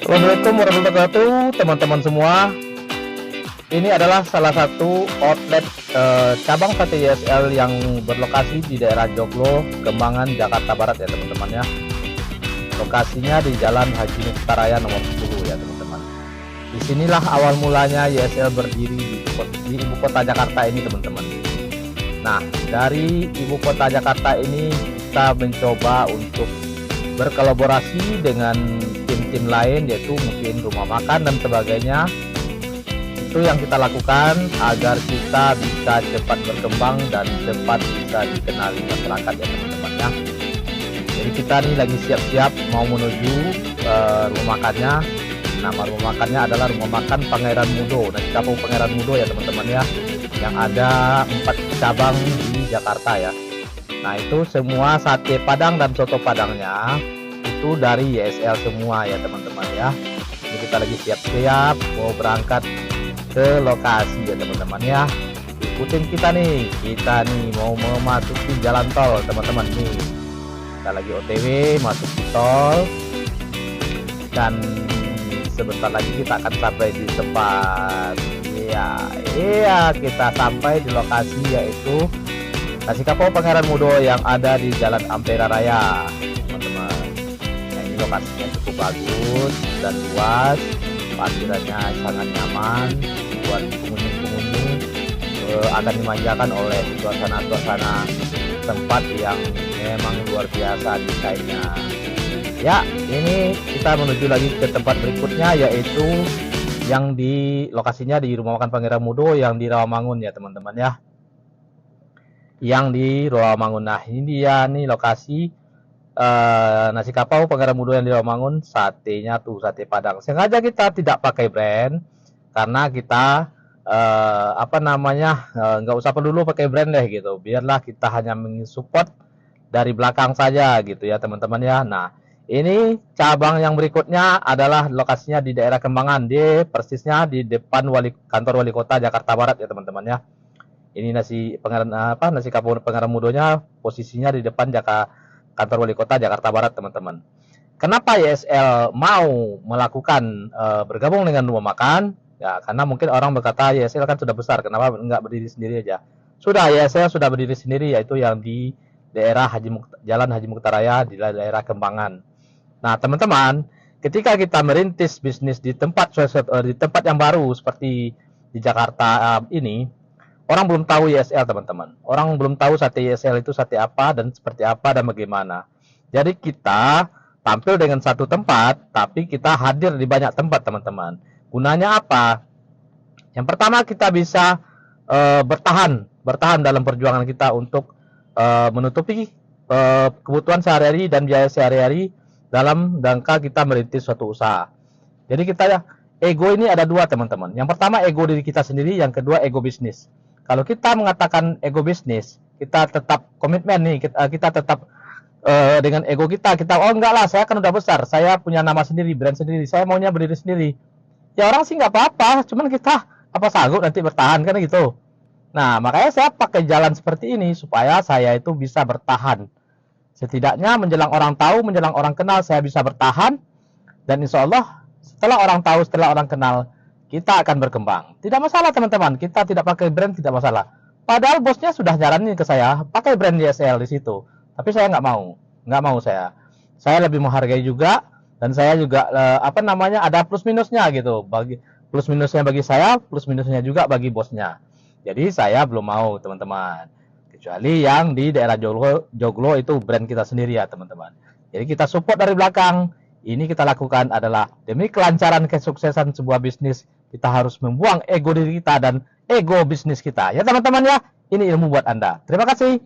Assalamualaikum warahmatullahi wabarakatuh, teman-teman semua. Ini adalah salah satu outlet cabang sate YSL yang berlokasi di daerah Joglo, Kembangan, Jakarta Barat ya teman-teman ya. Lokasinya di Jalan Haji Muktaraya nomor 10 ya teman-teman. Disinilah awal mulanya YSL berdiri di ibu kota Jakarta ini teman-teman. Nah, dari ibu kota Jakarta ini kita mencoba untuk berkolaborasi dengan tim-tim lain, yaitu mungkin rumah makan dan sebagainya. Itu yang kita lakukan agar kita bisa cepat berkembang dan cepat bisa dikenali masyarakat ya teman-teman ya. Jadi kita nih lagi siap-siap mau menuju rumah makannya. Nama rumah makannya adalah Rumah Makan Pangeran Mudo. Nah, kita Pangeran Mudo ya teman-teman ya, yang ada 4 cabang di Jakarta ya. Nah, itu semua sate Padang dan soto Padangnya itu dari YSL semua ya teman-teman ya. Ini kita lagi siap-siap mau berangkat ke lokasi ya teman-teman ya. Ikutin kita nih mau memasuki jalan tol teman-teman nih. Kita lagi OTW masuk di tol dan sebentar lagi kita akan sampai di tempat. Iya, kita sampai di lokasi yaitu Nasi Kapau Pangeran Mudo yang ada di Jalan Ampera Raya teman-teman. Nah, ini lokasinya cukup bagus dan luas, parkirannya sangat nyaman buat pengunjung-pengunjung, akan dimanjakan oleh suasana-suasana tempat yang memang luar biasa desainnya. Ya, ini kita menuju lagi ke tempat berikutnya yaitu yang di lokasinya di Rumah Makan Pangeran Mudo yang di Rawamangun ya teman-teman ya. Yang di Rawamangun. Nah, ini dia nih lokasi Nasi Kapau Pangeran Mudo yang di Rawamangun. Satenya tuh sate Padang. Sengaja kita tidak pakai brand karena kita nggak usah perlu pakai brand deh gitu. Biarlah kita hanya mensupport dari belakang saja gitu ya teman-teman ya. Nah, ini cabang yang berikutnya adalah lokasinya di daerah Kembangan, persisnya di depan kantor wali kota Jakarta Barat ya teman-teman ya. Ini nasi Kapau Pangeran Mudonya posisinya di depan kantor wali kota Jakarta Barat teman-teman. Kenapa YSL mau melakukan bergabung dengan rumah makan? Ya karena mungkin orang berkata YSL kan sudah besar, kenapa nggak berdiri sendiri aja? Sudah, YSL sudah berdiri sendiri, yaitu yang di daerah Jalan Haji Muktaraya di daerah Kembangan. Nah teman-teman, ketika kita merintis bisnis di tempat yang baru seperti di Jakarta ini, orang belum tahu YSL teman-teman. Orang belum tahu sate YSL itu sate apa dan seperti apa dan bagaimana. Jadi kita tampil dengan satu tempat, tapi kita hadir di banyak tempat teman-teman. Gunanya apa? Yang pertama kita bisa bertahan dalam perjuangan kita untuk menutupi kebutuhan sehari-hari dan biaya sehari-hari dalam rangka kita merintis suatu usaha. Jadi ego ini ada 2 teman-teman. Yang pertama ego diri kita sendiri, yang kedua ego bisnis. Kalau kita mengatakan ego bisnis, kita tetap komitmen nih, kita tetap dengan ego kita oh enggak lah, saya kan udah besar, saya punya nama sendiri, brand sendiri, saya maunya berdiri sendiri. Ya orang sih nggak apa-apa, cuman kita apa sanggup nanti bertahan kan gitu. Nah makanya saya pakai jalan seperti ini supaya saya itu bisa bertahan. Setidaknya menjelang orang tahu, menjelang orang kenal, saya bisa bertahan. Dan insya Allah setelah orang tahu, setelah orang kenal, kita akan berkembang. Tidak masalah teman-teman, kita tidak pakai brand tidak masalah. Padahal bosnya sudah nyaranin ke saya pakai brand YSL di situ, tapi saya nggak mau saya. Saya lebih menghargai juga, dan saya juga ada plus minusnya gitu. Plus minusnya bagi saya, plus minusnya juga bagi bosnya. Jadi saya belum mau teman-teman. Kecuali yang di daerah Joglo itu brand kita sendiri ya teman-teman. Jadi kita support dari belakang. Ini kita lakukan adalah demi kelancaran kesuksesan sebuah bisnis. Kita harus membuang ego diri kita dan ego bisnis kita. Ya teman-teman ya, ini ilmu buat Anda. Terima kasih.